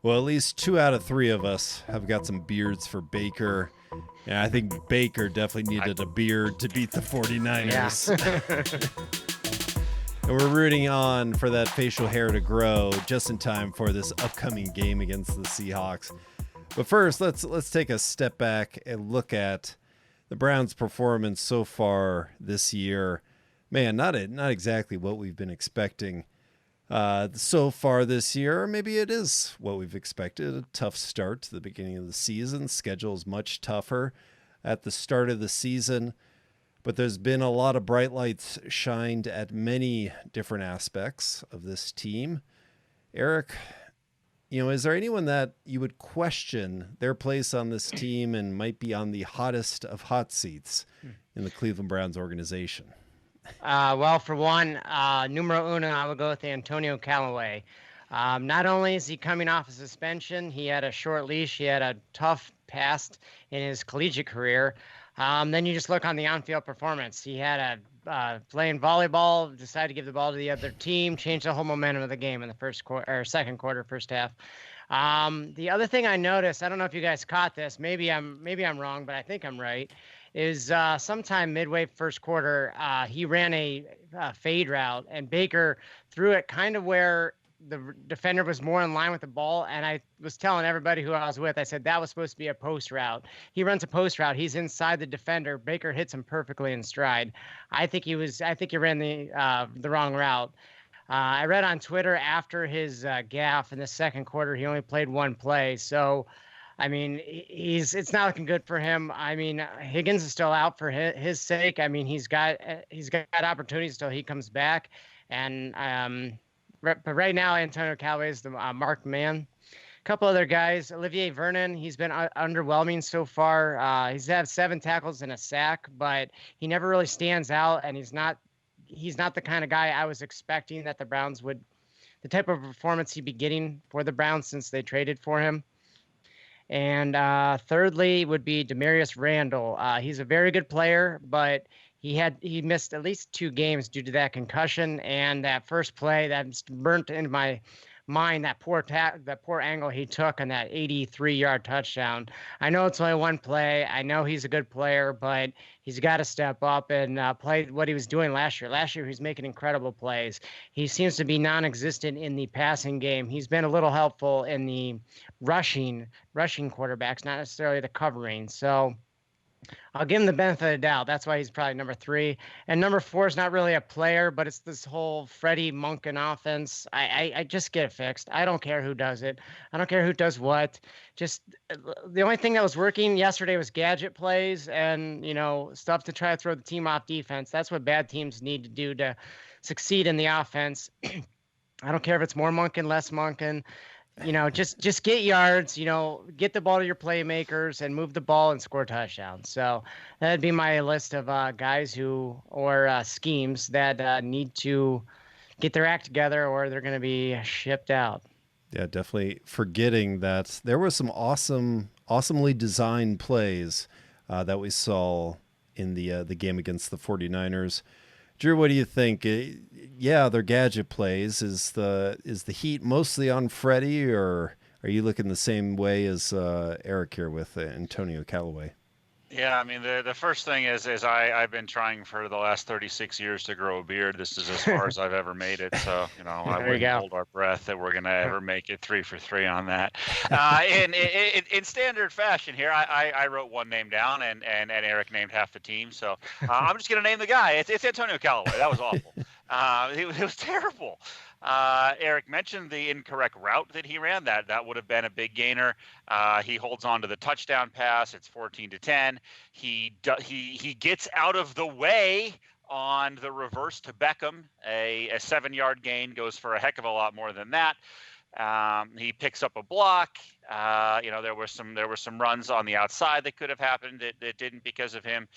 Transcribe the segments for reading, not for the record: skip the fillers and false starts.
Well, at least 2 out of 3 of us have got some beards for Baker. Yeah, I think Baker definitely needed a beard to beat the 49ers. And we're rooting on for that facial hair to grow just in time for this upcoming game against the Seahawks. But first, let's take a step back and look at the Browns' performance so far this year. Man, not exactly what we've been expecting so far this year. Maybe it is what we've expected. A tough start to the beginning of the season. Schedule is much tougher at the start of the season. But there's been a lot of bright lights shined at many different aspects of this team. Eric, is there anyone that you would question their place on this team and might be on the hottest of hot seats in the Cleveland Browns organization? Well, for one, numero uno, I would go with Antonio Callaway. Not only is he coming off a suspension, he had a short leash, he had a tough past in his collegiate career. Then you just look on the on-field performance. He had playing volleyball, decided to give the ball to the other team, changed the whole momentum of the game in the first half. The other thing I noticed, I don't know if you guys caught this, maybe I'm wrong, but I think I'm right, is sometime midway first quarter, he ran a fade route, and Baker threw it kind of where the defender was more in line with the ball. And I was telling everybody who I was with, I said, that was supposed to be a post route. He runs a post route. He's inside the defender. Baker hits him perfectly in stride. I think he ran the wrong route. I read on Twitter after his gaffe in the second quarter, he only played one play. So, I mean, it's not looking good for him. I mean, Higgins is still out for his sake. I mean, he's got opportunities until he comes back. And, but right now, Antonio Callaway is the marked man. A couple other guys, Olivier Vernon, he's been underwhelming so far. He's had 7 tackles and a sack, but he never really stands out, and he's not the kind of guy I was expecting that the Browns would, the type of performance he'd be getting for the Browns since they traded for him. And thirdly would be Demarius Randall. He's a very good player, but he missed at least 2 games due to that concussion, and that first play that's burnt into my mind, that poor angle he took on that 83-yard touchdown. I know it's only one play. I know he's a good player, but he's got to step up and play what he was doing last year. Last year, he was making incredible plays. He seems to be non-existent in the passing game. He's been a little helpful in the rushing quarterbacks, not necessarily the covering. So I'll give him the benefit of the doubt. That's why he's probably number 3. And number 4 is not really a player, but it's this whole Freddie Monken offense. I just get it fixed. I don't care who does it. I don't care who does what. Just the only thing that was working yesterday was gadget plays and, stuff to try to throw the team off defense. That's what bad teams need to do to succeed in the offense. I don't care if it's more Monken, less Monken. Just get yards, get the ball to your playmakers and move the ball and score touchdowns. So that'd be my list of guys or schemes that need to get their act together or they're going to be shipped out. Yeah, definitely forgetting that there were some awesomely designed plays that we saw in the game against the 49ers. Drew, what do you think? Yeah, they're gadget plays. Is the heat mostly on Freddie, or are you looking the same way as Eric here with Antonio Callaway? Yeah, I mean, the first thing is I've been trying for the last 36 years to grow a beard. This is as far as I've ever made it. So, I wouldn't hold our breath that we're going to ever make it 3 for 3 on that. In standard fashion here, I wrote one name down and Eric named half the team. So I'm just going to name the guy. It's Antonio Callaway. That was awful. It was terrible. Eric mentioned the incorrect route that he ran. That would have been a big gainer. He holds on to the touchdown pass. It's 14-10. He gets out of the way on the reverse to Beckham. A 7-yard gain goes for a heck of a lot more than that. He picks up a block. There were some runs on the outside that could have happened that didn't because of him.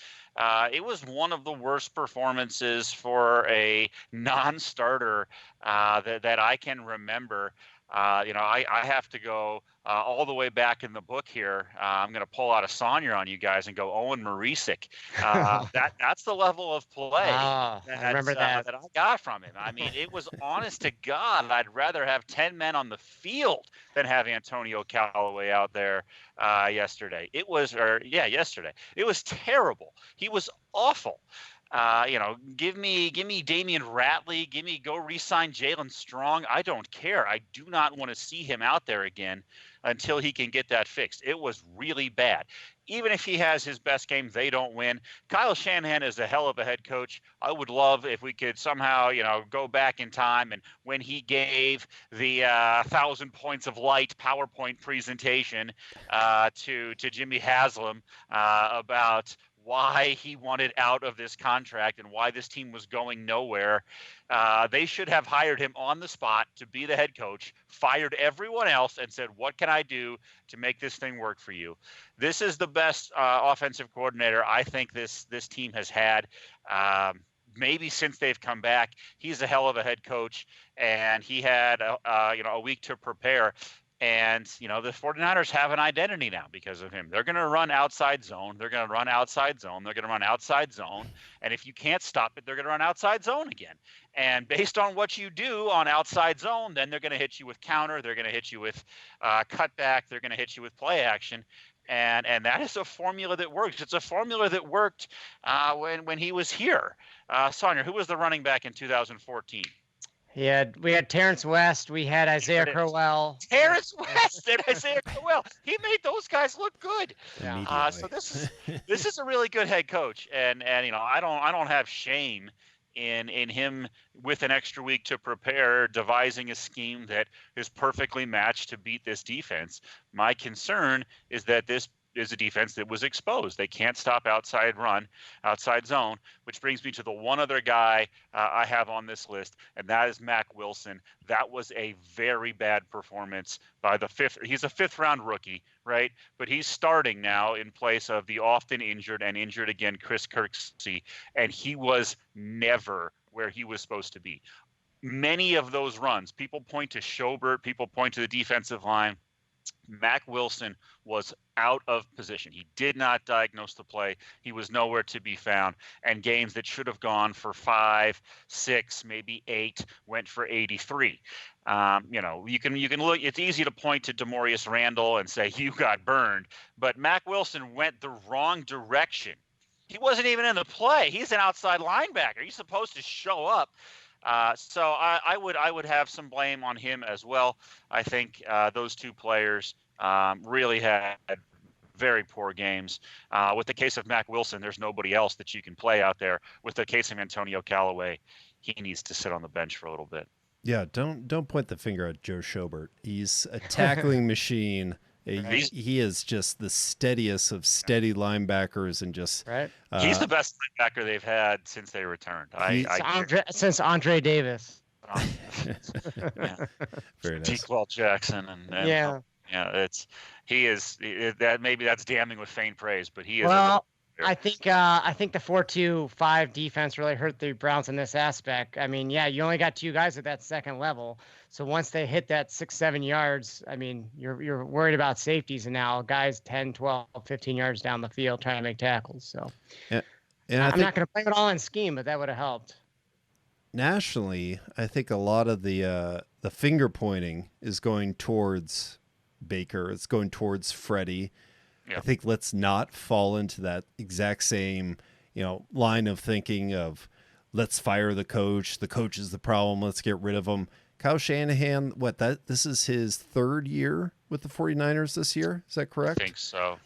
It was one of the worst performances for a non-starter that I can remember. I have to go all the way back in the book here. I'm going to pull out a Sonya on you guys and go Owen Marisic. That's the level of play I remember that I got from him. I mean, it was honest to God. I'd rather have 10 men on the field than have Antonio Callaway out there yesterday. Yesterday. It was terrible. He was awful. Give me Damian Ratley, go re-sign Jalen Strong. I don't care. I do not want to see him out there again until he can get that fixed. It was really bad. Even if he has his best game, they don't win. Kyle Shanahan is a hell of a head coach. I would love if we could somehow, go back in time and when he gave the 1,000 points of light PowerPoint presentation to Jimmy Haslam about why he wanted out of this contract and why this team was going nowhere. They should have hired him on the spot to be the head coach, fired everyone else, and said, what can I do to make this thing work for you? This is the best offensive coordinator I think this team has had. Maybe since they've come back. He's a hell of a head coach, and he had a week to prepare. And, the 49ers have an identity now because of him. They're going to run outside zone. They're going to run outside zone. They're going to run outside zone. And if you can't stop it, they're going to run outside zone again. And based on what you do on outside zone, then they're going to hit you with counter. They're going to hit you with cutback. They're going to hit you with play action. And that is a formula that works. It's a formula that worked when he was here. Sonia, who was the running back in 2014? We had Terrence West. We had Isaiah Crowell. Terrence West and Isaiah Crowell. He made those guys look good. Yeah. So this is a really good head coach, and I don't have shame in him with an extra week to prepare, devising a scheme that is perfectly matched to beat this defense. My concern is that this is a defense that was exposed. They can't stop outside zone, which brings me to the one other guy I have on this list, and that is Mack Wilson. That was a very bad performance by he's a fifth-round rookie, right? But he's starting now in place of the often injured and injured again Chris Kirksey, and he was never where he was supposed to be. Many of those runs, people point to Schobert, people point to the defensive line. Mack Wilson was out of position. He did not diagnose the play. He was nowhere to be found. And games that should have gone for 5, 6, maybe 8 went for 83. You can look. It's easy to point to Demorius Randall and say you got burned, but Mack Wilson went the wrong direction. He wasn't even in the play. He's an outside linebacker. He's supposed to show up. So I would have some blame on him as well. I think those two players really had very poor games. With the case of Mack Wilson, there's nobody else that you can play out there. With the case of Antonio Callaway, he needs to sit on the bench for a little bit. Yeah, don't point the finger at Joe Schobert. He's a tackling machine. He is just the steadiest of steady linebackers, and just he's the best linebacker they've had since they returned. Since Andre Davis. Very nice. Dequell Jackson and maybe that's damning with faint praise, but he is. Well, I think the 4-2-5 defense really hurt the Browns in this aspect. I mean, you only got 2 guys at that second level. So once they hit that 6-7 yards, I mean, you're worried about safeties, and now guys 10, 12, 15 yards down the field trying to make tackles. So and I'm not going to blame it all on scheme, but that would have helped. Nationally, I think a lot of the finger pointing is going towards Baker. It's going towards Freddie. Yeah. I think let's not fall into that exact same, line of thinking of let's fire the coach. The coach is the problem. Let's get rid of him. Kyle Shanahan, this is his 3rd year with the 49ers this year. Is that correct? I think so.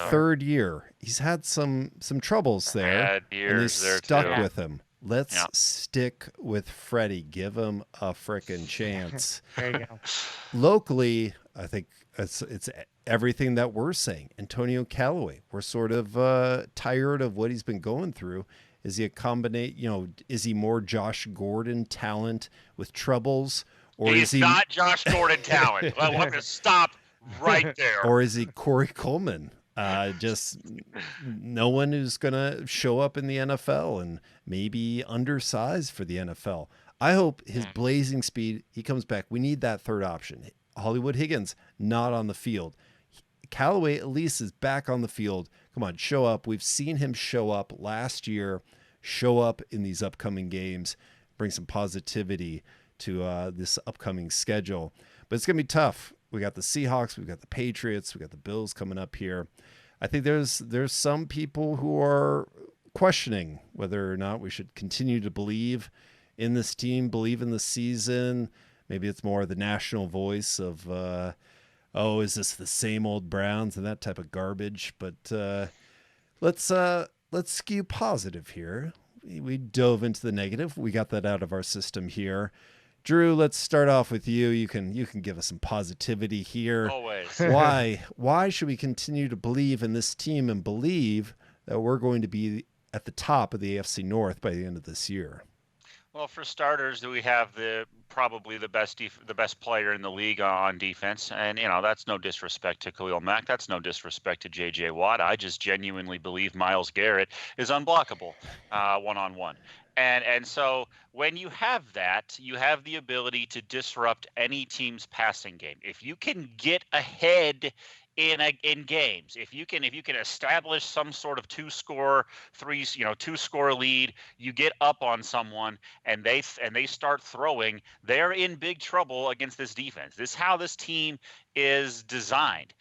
Third year. He's had some troubles there. Bad years and they stuck with him. Let's stick with Freddie. Give him a frickin' chance. There you go. Locally, I think it's everything that we're saying. Antonio Callaway, we're sort of tired of what he's been going through. Is he a combination? Is he more Josh Gordon talent with troubles, or he's not Josh Gordon talent? Well, we'll have to stop right there. Or is he Corey Coleman? Just no one who's gonna show up in the NFL and maybe undersized for the NFL. I hope his blazing speed, he comes back. We need that third option. Hollywood Higgins, not on the field. Callaway at least is back on the field. Come on, show up. We've seen him show up last year, show up in these upcoming games, bring some positivity to this upcoming schedule. But it's going to be tough. We got the Seahawks, we've got the Patriots, we got the Bills coming up here. I think there's some people who are questioning whether or not we should continue to believe in this team, believe in the season. Maybe it's more the national voice of, is this the same old Browns and that type of garbage? But let's skew positive here. We dove into the negative. We got that out of our system here. Drew, let's start off with you. You can give us some positivity here. Always. Why should we continue to believe in this team and believe that we're going to be at the top of the AFC North by the end of this year? Well, for starters, we have probably the best player in the league on defense, and that's no disrespect to Khalil Mack. That's no disrespect to J.J. Watt. I just genuinely believe Myles Garrett is unblockable one-on-one. And so when you have that, you have the ability to disrupt any team's passing game. If you can get ahead in games, if you can establish some sort of two-score lead, you get up on someone and they start throwing, they're in big trouble against this defense. This is how this team is designed.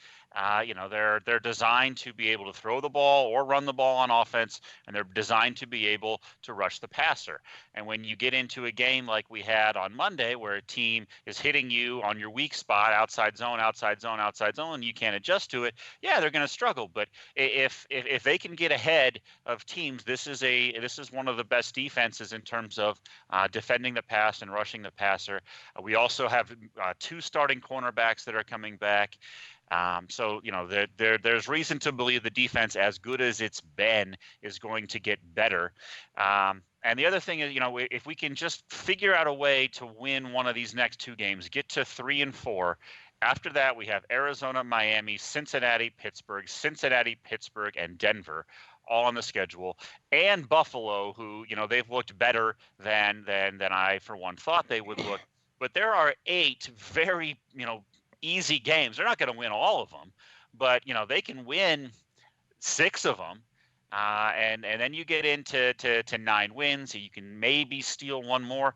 They're designed to be able to throw the ball or run the ball on offense, and they're designed to be able to rush the passer. And when you get into a game like we had on Monday, where a team is hitting you on your weak spot, outside zone, and you can't adjust to it, yeah, they're going to struggle. But if they can get ahead of teams, this is one of the best defenses in terms of defending the pass and rushing the passer. We also have two starting cornerbacks that are coming back. So there's reason to believe the defense, as good as it's been, is going to get better. And the other thing is, if we can just figure out a way to win one of these next two games, get to 3-4. After that, we have Arizona, Miami, Cincinnati, Pittsburgh, and Denver all on the schedule, and Buffalo, who they've looked better than I for one thought they would look. But there are 8 very easy games. They're not going to win all of them, but they can win 6 of them, and then you get into 9 wins. So you can maybe steal one more.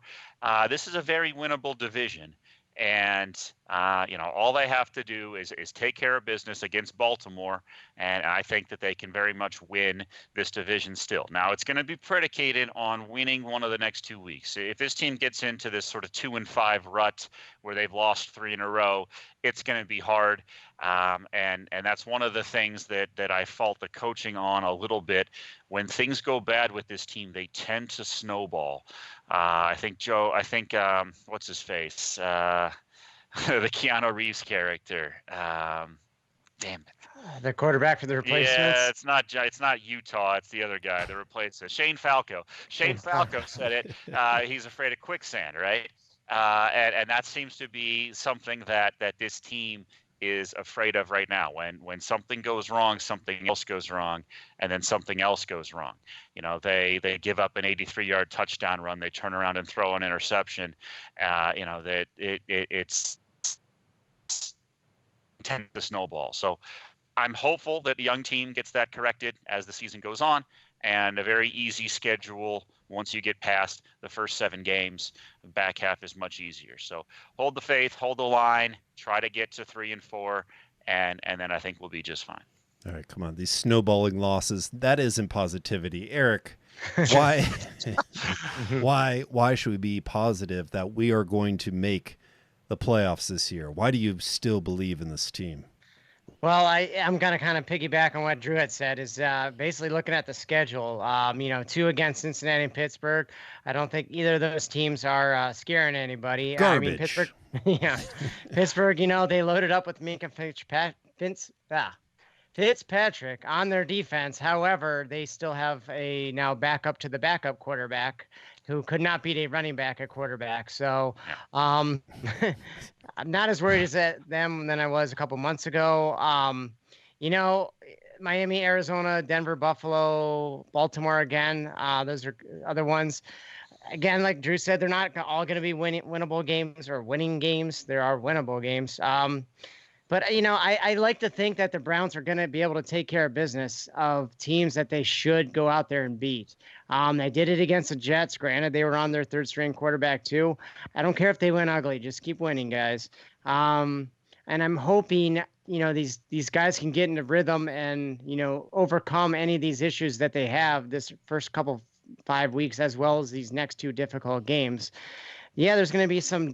This is a very winnable division, and all they have to do is take care of business against Baltimore, and I think that they can very much win this division still. Now, it's going to be predicated on winning one of the next 2 weeks. If this team gets into this sort of 2-5 rut where they've lost 3 in a row, it's going to be hard, and that's one of the things that I fault the coaching on a little bit. When things go bad with this team, they tend to snowball. I think what's his face? The Keanu Reeves character. Damn it. The quarterback for the replacements? Yeah, it's not Utah. It's the other guy, the replacement. Shane Falco. Shane Falco said it. He's afraid of quicksand, right? And that seems to be something that this team is afraid of right now. When something goes wrong, something else goes wrong, and then something else goes wrong. They give up an 83-yard touchdown run, they turn around and throw an interception. That it's tend to snowball. So I'm hopeful that the young team gets that corrected as the season goes on, and a very easy schedule once you get past the first 7 games. The back half is much easier. So hold the faith, hold the line, try to get to 3-4, and then I think we'll be just fine. All right, come on. These snowballing losses, that isn't positivity. Eric, why should we be positive that we are going to make the playoffs this year? Why do you still believe in this team? Well, I'm going to kind of piggyback on what Drew had said, is basically looking at the schedule. 2 against Cincinnati and Pittsburgh. I don't think either of those teams are scaring anybody. Garbage. Pittsburgh, Pittsburgh, they loaded up with Minka Fitzpatrick on their defense. However, they still have a now backup to the backup quarterback who could not beat a running back at quarterback. So I'm not as worried as them than I was a couple months ago. Miami, Arizona, Denver, Buffalo, Baltimore again. Those are other ones. again, like Drew said, they're not all going to be winnable games or winning games. There are winnable games. But, I like to think that the Browns are going to be able to take care of business of teams that they should go out there and beat. They did it against the Jets. Granted, they were on their third string quarterback too. I don't care if they win ugly. Just keep winning, guys. And I'm hoping, these guys can get into rhythm and, overcome any of these issues that they have this first 5 weeks, as well as these next 2 difficult games. Yeah, there's going to be some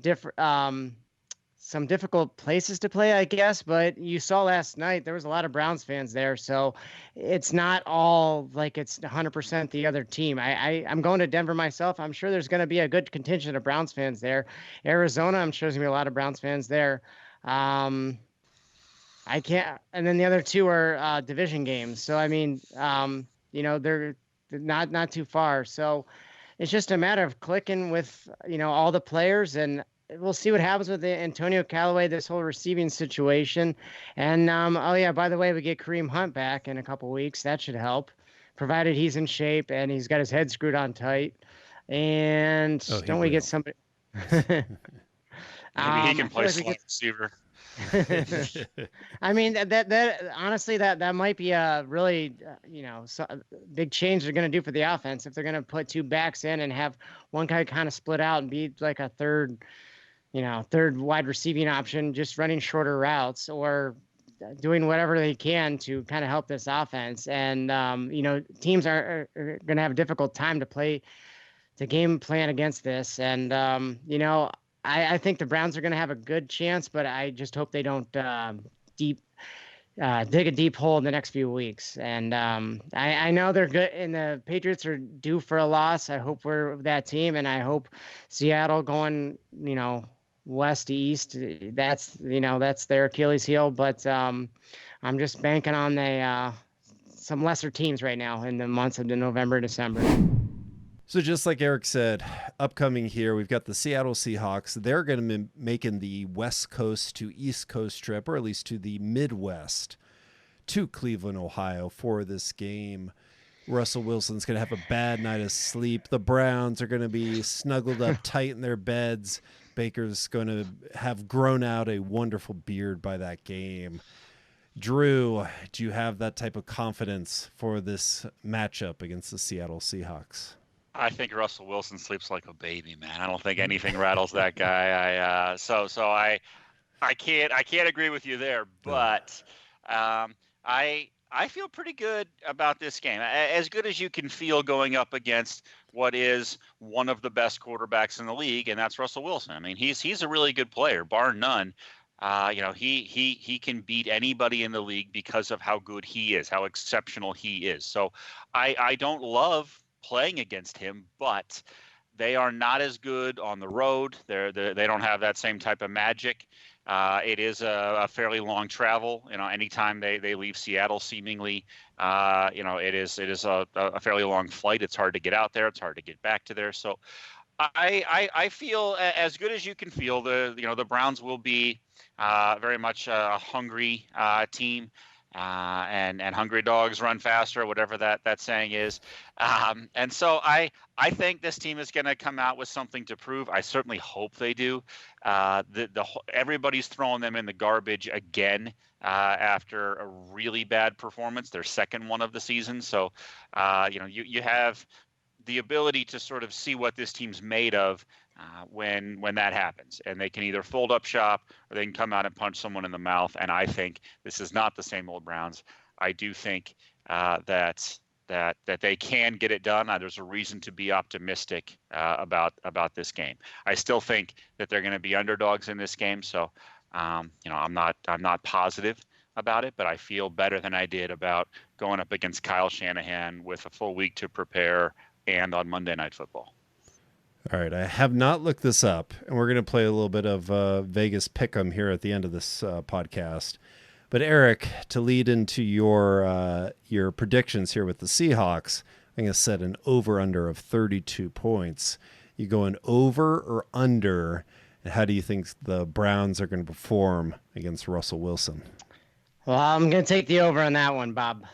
difficult places to play, I guess, but you saw last night there was a lot of Browns fans there, so it's not all like it's 100% the other team. I'm going to Denver myself. I'm sure there's going to be a good contingent of Browns fans there. Arizona, I'm sure there's going to be a lot of Browns fans there. I can't, and then the other 2 are division games. So I mean, they're not too far. So it's just a matter of clicking with all the players, and we'll see what happens with Antonio Callaway, this whole receiving situation. And by the way, we get Kareem Hunt back in a couple weeks. That should help, provided he's in shape and he's got his head screwed on tight. And don't we get somebody? Maybe he can play slot receiver. I mean, that honestly, that might be a really, big change they're going to do for the offense if they're going to put 2 backs in and have one guy kind of split out and be like a third wide receiving option, just running shorter routes or doing whatever they can to kind of help this offense. And, teams are going to have a difficult time to game plan against this. And, I think the Browns are going to have a good chance, but I just hope they don't dig a deep hole in the next few weeks. And I know they're good, and the Patriots are due for a loss. I hope we're that team, and I hope Seattle going, west to east. That's their Achilles heel. But I'm just banking on some lesser teams right now in the months of November, December. So just like Eric said, upcoming here, we've got the Seattle Seahawks. They're going to be making the West Coast to East Coast trip, or at least to the Midwest, to Cleveland, Ohio for this game. Russell Wilson's going to have a bad night of sleep. The Browns are going to be snuggled up tight in their beds. Baker's going to have grown out a wonderful beard by that game. Drew, do you have that type of confidence for this matchup against the Seattle Seahawks? I think Russell Wilson sleeps like a baby, man. I don't think anything rattles that guy. I can't agree with you there, but I feel pretty good about this game. As good as you can feel going up against what is one of the best quarterbacks in the league, and that's Russell Wilson. I mean, he's a really good player, bar none. He can beat anybody in the league because of how good he is, how exceptional he is. So I don't love playing against him, but they are not as good on the road. They don't have that same type of magic. It is a fairly long travel. Anytime they leave Seattle, seemingly, it is a fairly long flight. It's hard to get out there. It's hard to get back to there. So I feel as good as you can feel. The Browns will be very much a hungry team. And hungry dogs run faster, whatever that saying is. And so I think this team is going to come out with something to prove. I certainly hope they do. Everybody's throwing them in the garbage again after a really bad performance, their second one of the season. So, you have the ability to sort of see what this team's made of when that happens, and they can either fold up shop or they can come out and punch someone in the mouth. And I think this is not the same old Browns. I do think that they can get it done. There's a reason to be optimistic about this game. I still think that they're going to be underdogs in this game. So, I'm not positive about it, but I feel better than I did about going up against Kyle Shanahan with a full week to prepare and on Monday Night Football. All right, I have not looked this up, and we're going to play a little bit of Vegas Pick'em here at the end of this podcast. But Eric, to lead into your predictions here with the Seahawks, I'm going to set an over-under of 32 points. You going over or under, and how do you think the Browns are going to perform against Russell Wilson? Well, I'm going to take the over on that one, Bob.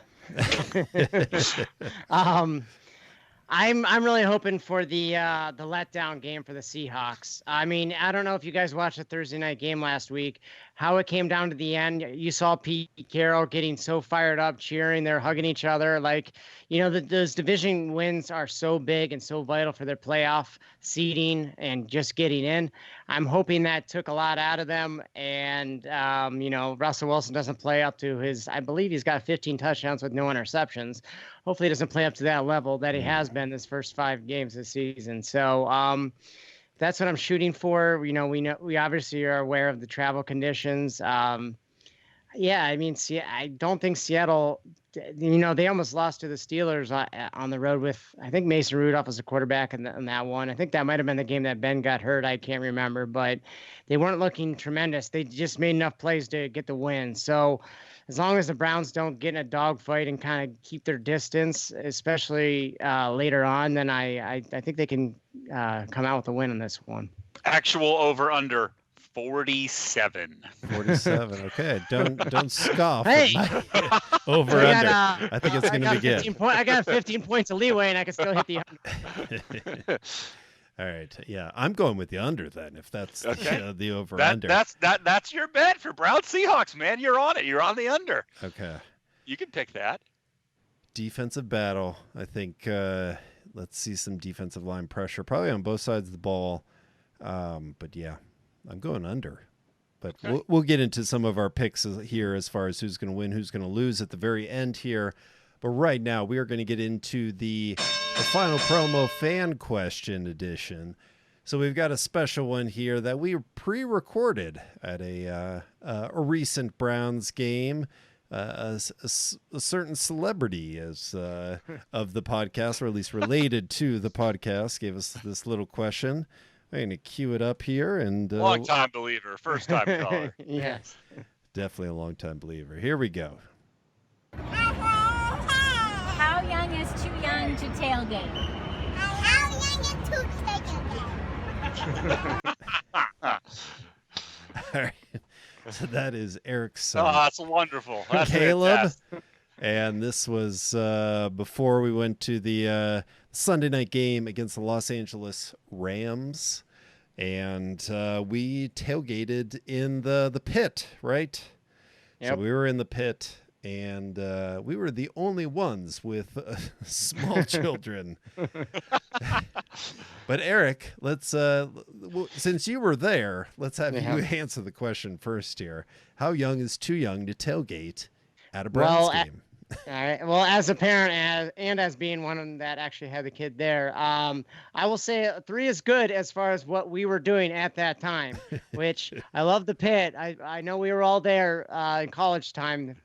I'm really hoping for the letdown game for the Seahawks. I mean, I don't know if you guys watched the Thursday night game last week, how it came down to the end. You saw Pete Carroll getting so fired up, cheering, they're hugging each other. Like, those division wins are so big and so vital for their playoff seeding and just getting in. I'm hoping that took a lot out of them. And, Russell Wilson doesn't play up to I believe he's got 15 touchdowns with no interceptions. Hopefully he doesn't play up to that level that he has been this first 5 games this season. So that's what I'm shooting for. We obviously are aware of the travel conditions. Yeah, I mean, I don't think Seattle, they almost lost to the Steelers on the road with, I think Mason Rudolph was a quarterback in that one. I think that might have been the game that Ben got hurt. I can't remember, but they weren't looking tremendous. They just made enough plays to get the win. So as long as the Browns don't get in a dogfight and kind of keep their distance, especially later on, then I think they can come out with a win in this one. Actual over/under 47. 47. Okay, don't scoff. Hey, over under. I think it's going to be good. I got 15 points of leeway, and I can still hit the under. All right, yeah, I'm going with the under then. If that's okay. The over under. That's your bet for Browns Seahawks, man. You're on it. You're on the under. Okay. You can pick that. Defensive battle. I think let's see some defensive line pressure, probably on both sides of the ball. But yeah, I'm going under. But okay. We'll get into some of our picks here as far as who's going to win, who's going to lose at the very end here. But right now, we are going to get into the final promo fan question edition. So we've got a special one here that we pre-recorded at a recent Browns game. A certain celebrity of the podcast, or at least related to the podcast, gave us this little question. I'm going to cue it up here. And long-time believer, first-time caller. Yes. Definitely a long-time believer. Here we go. How young is too young to tailgate? How young is too tailgate? All right. So that is Eric's son. Oh, that's wonderful. That's Caleb. fantastic. And this was before we went to the Sunday night game against the Los Angeles Rams. And we tailgated in the pit, right? Yep. So we were in the pit, and we were the only ones with small children. But Eric, let's since you were there, let's have you answer the question first here. How young is too young to tailgate at a Browns game? All right. Well, as a parent and as being one that actually had the kid there, I will say 3 is good as far as what we were doing at that time, which I love the pit. I know we were all there in college time.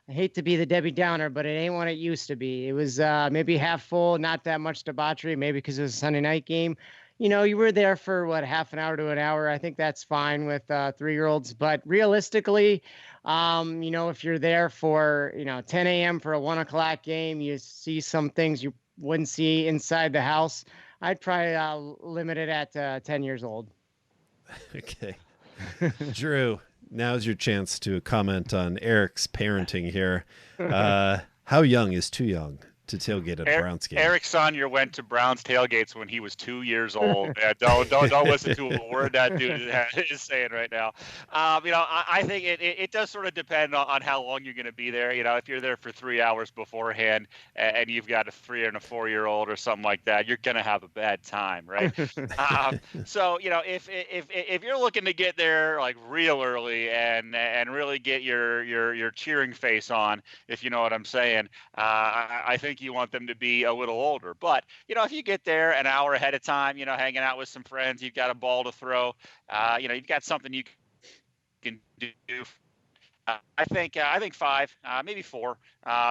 I hate to be the Debbie Downer, but it ain't what it used to be. It was maybe half full, not that much debauchery, maybe because it was a Sunday night game. You were there for half an hour to an hour. I think that's fine with 3-year-olds. But realistically, if you're there for 10 a.m. for a 1 o'clock game, you see some things you wouldn't see inside the house. I'd probably limit it at 10 years old. Okay, Drew. Now's your chance to comment on Eric's parenting here. How young is too young to tailgate at a Browns game? Eric Sonyer went to Browns tailgates when he was 2 years old. Don't listen to a word that dude is saying right now. I think it does sort of depend on how long you're going to be there. If you're there for 3 hours beforehand and you've got a 3 and a 4-year-old or something like that, you're going to have a bad time, right? So if you're looking to get there like real early and really get your cheering face on, if you know what I'm saying, I think you want them to be a little older. But, if you get there an hour ahead of time, hanging out with some friends, you've got a ball to throw, you've got something you can do. I think 5, maybe 4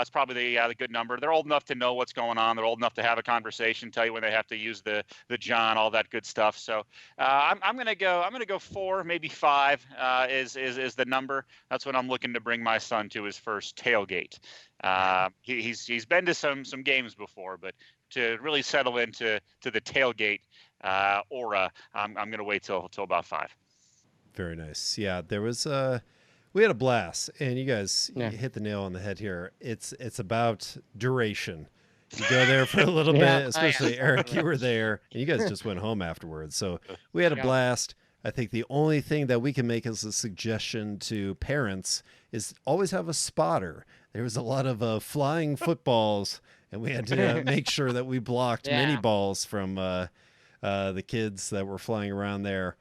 is probably the good number. They're old enough to know what's going on. They're old enough to have a conversation, tell you when they have to use the John, all that good stuff. So I'm gonna go 4, maybe 5 is the number. That's what I'm looking to bring my son to his first tailgate. He's been to some games before, but to really settle into the tailgate aura, I'm gonna wait till about 5. Very nice. Yeah, there was we had a blast, and you guys hit the nail on the head here. It's about duration. You go there for a little bit, Yeah. especially Eric, you were there, and you guys just went home afterwards. So we had a blast. I think the only thing that we can make as a suggestion to parents is always have a spotter. There was a lot of flying footballs, and we had to make sure that we blocked many balls from the kids that were flying around there.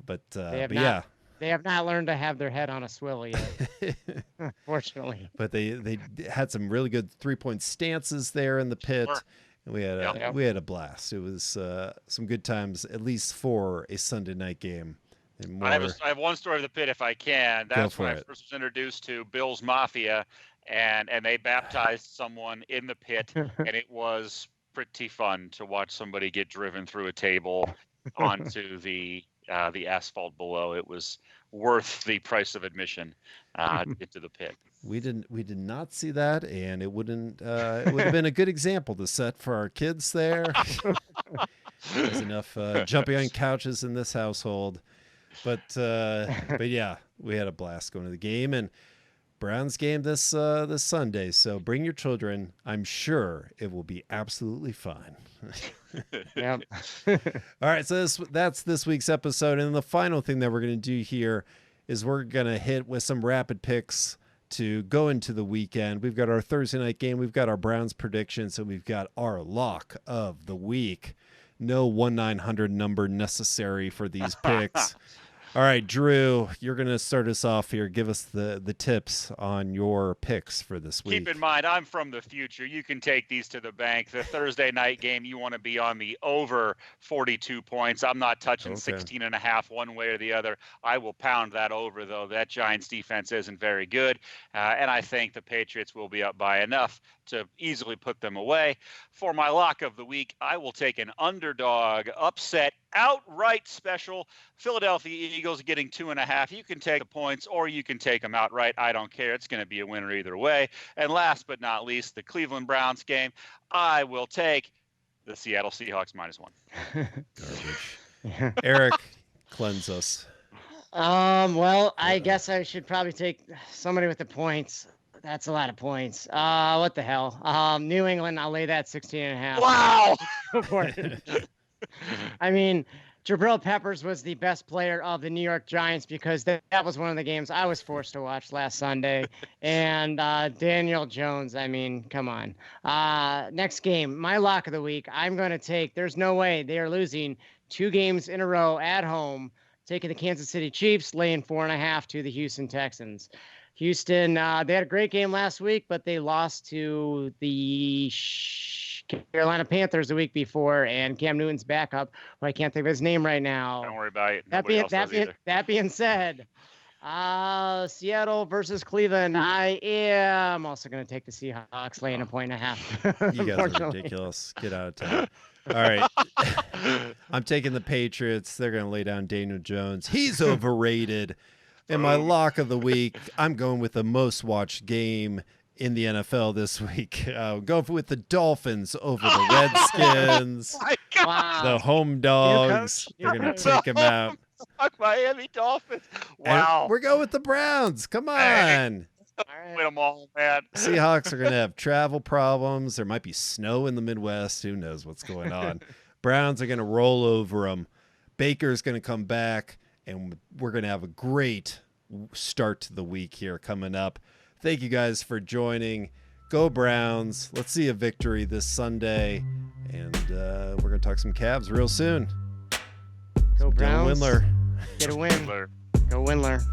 But yeah. They have not learned to have their head on a swivel yet, unfortunately. But they had some really good 3-point stances there in the pit. Sure. And we had a blast. It was some good times, at least for a Sunday night game. I have one story of the pit, if I can. That's when I first was introduced to Bill's Mafia, and they baptized someone in the pit, and it was pretty fun to watch somebody get driven through a table onto the asphalt below. It was worth the price of admission into the pit. We did not see that, and it would have been a good example to set for our kids there. There's enough jumping on couches in this household, but yeah, we had a blast going to the game, and Browns game this Sunday. So bring your children. I'm sure it will be absolutely fine. Yep. All right, so that's this week's episode, and the final thing that we're going to do here is we're going to hit with some rapid picks to go into the weekend. We've got our Thursday night game, we've got our Browns predictions, and we've got our lock of the week. No 1-900 number necessary for these picks. All right, Drew, you're going to start us off here. Give us the tips on your picks for this week. Keep in mind, I'm from the future. You can take these to the bank. The Thursday night game, you want to be on the over 42 points. I'm not touching 16.5 one way or the other. I will pound that over, though. That Giants defense isn't very good, and I think the Patriots will be up by enough to easily put them away. For my lock of the week, I will take an underdog upset outright special. Philadelphia Eagles getting 2.5. You can take the points or you can take them outright. I don't care. It's going to be a winner either way. And last but not least, the Cleveland Browns game. I will take the Seattle Seahawks -1. Garbage. Eric, cleanse us. Well, I guess I should probably take somebody with the points. That's a lot of points. What the hell? New England, I'll lay that 16.5. Wow. I mean, Jabril Peppers was the best player of the New York Giants because that was one of the games I was forced to watch last Sunday. And Daniel Jones, I mean, come on. Next game, my lock of the week, I'm going to take, there's no way they are losing 2 games in a row at home, taking the Kansas City Chiefs, laying 4.5 to the Houston Texans. Houston, they had a great game last week, but they lost to the Carolina Panthers the week before, and Cam Newton's backup, who I can't think of his name right now. Don't worry about it. That being said, Seattle versus Cleveland, I am also going to take the Seahawks, laying 1.5. You guys are ridiculous. Get out of town. All right. I'm taking the Patriots. They're going to lay down Daniel Jones. He's overrated. In my lock of the week, I'm going with the most watched game in the NFL this week. Going with the Dolphins over the Redskins. Oh my God. The home dogs. They're going to take them out. Miami Dolphins. Wow. And we're going with the Browns. Come on. Win them all, man. Seahawks are going to have travel problems. There might be snow in the Midwest. Who knows what's going on? Browns are going to roll over them. Baker's going to come back. And we're going to have a great start to the week here coming up. Thank you guys for joining. Go Browns. Let's see a victory this Sunday. And we're going to talk some Cavs real soon. Go Browns. Windler. Get a win. Go Windler.